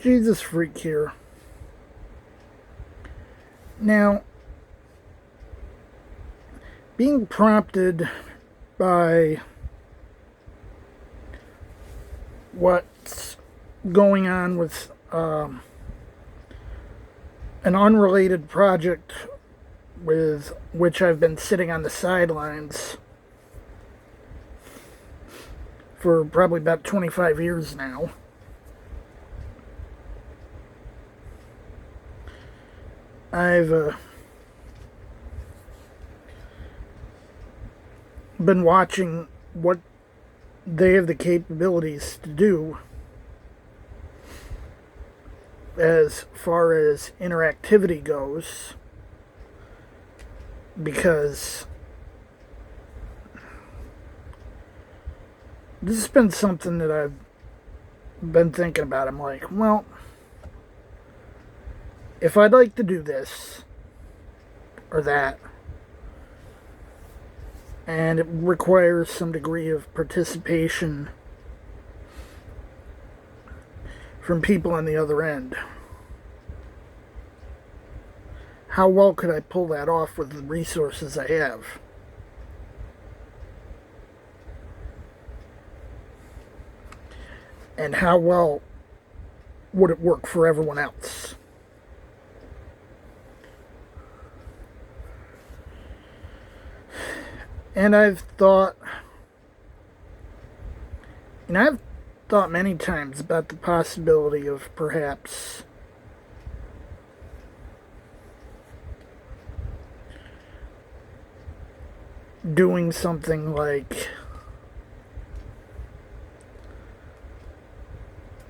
Jesus freak here. Now, being prompted by what's going on with an unrelated project with which I've been sitting on the sidelines for probably about 25 years now. I've been watching what they have the capabilities to do as far as interactivity goes, because this has been something that I've been thinking about. I'm like, well, if I'd like to do this or that, and it requires some degree of participation from people on the other end, how well could I pull that off with the resources I have? And how well would it work for everyone else? And I've thought many times about the possibility of perhaps doing something like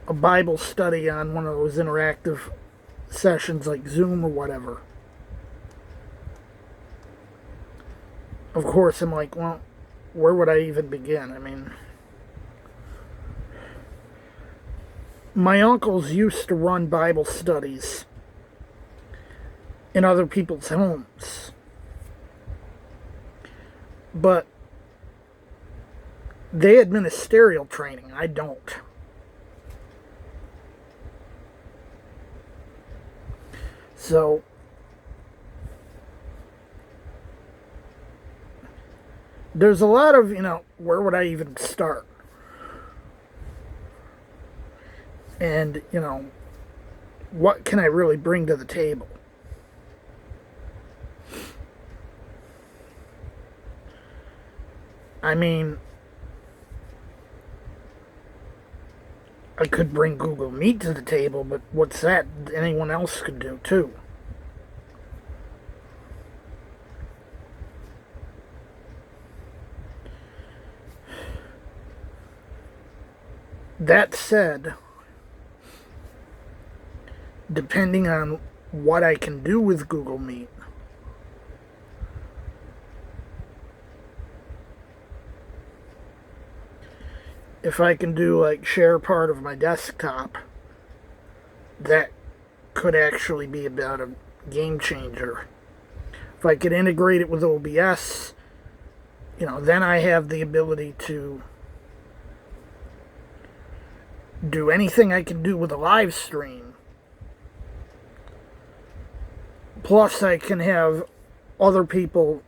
a Bible study on one of those interactive sessions like Zoom or whatever. Of course, I'm like, well, where would I even begin? I mean, my uncles used to run Bible studies in other people's homes, but they had ministerial training. I don't. So there's a lot of, where would I even start? And, what can I really bring to the table? I mean, I could bring Google Meet to the table, but what's that? Anyone else could do too. That said, depending on what I can do with Google Meet, if I can do like share part of my desktop, that could actually be about a game changer. If I could integrate it with OBS, then I have the ability to do anything I can do with a live stream. Plus, I can have other people,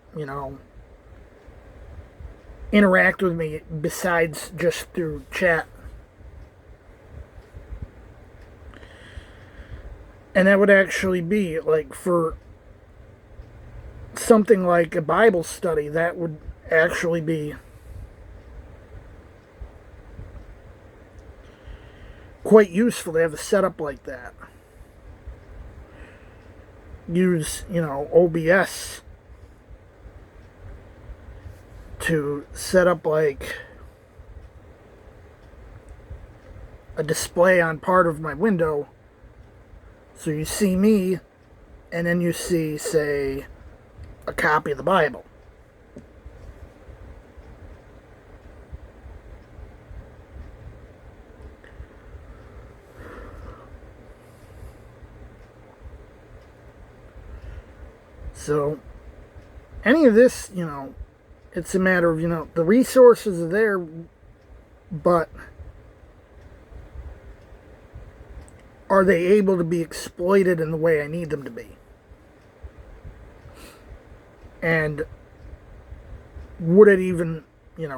interact with me besides just through chat. And that would actually be like for something like a Bible study, that would actually be quite useful to have a setup like that. Use, OBS to set up like a display on part of my window, so you see me and then you see, say, a copy of the Bible. So any of this, it's a matter of, the resources are there, but are they able to be exploited in the way I need them to be? And would it even,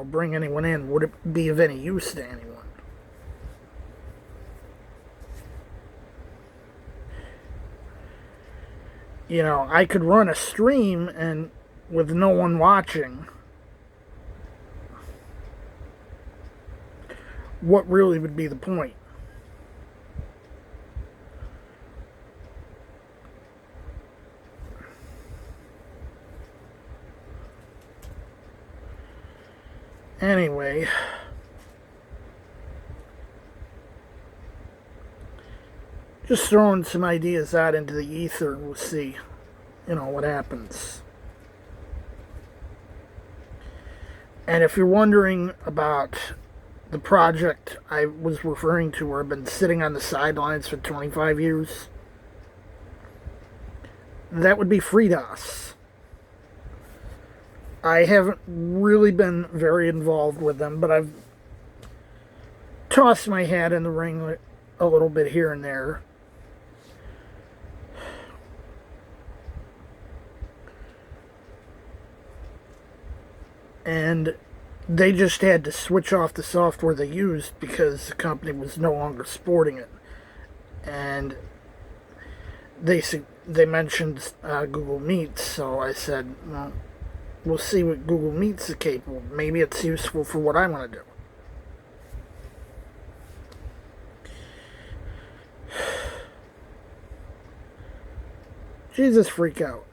bring anyone in? Would it be of any use to anyone? I could run a stream and with no one watching, what really would be the point? Anyway, just throwing some ideas out into the ether and we'll see, what happens. And if you're wondering about the project I was referring to where I've been sitting on the sidelines for 25 years, that would be FreeDOS. I haven't really been very involved with them, but I've tossed my hat in the ring a little bit here and there. And they just had to switch off the software they used because the company was no longer supporting it. And they mentioned Google Meets, so I said, well, we'll see what Google Meets is capable of. Maybe it's useful for what I want to do. Jesus, freak out.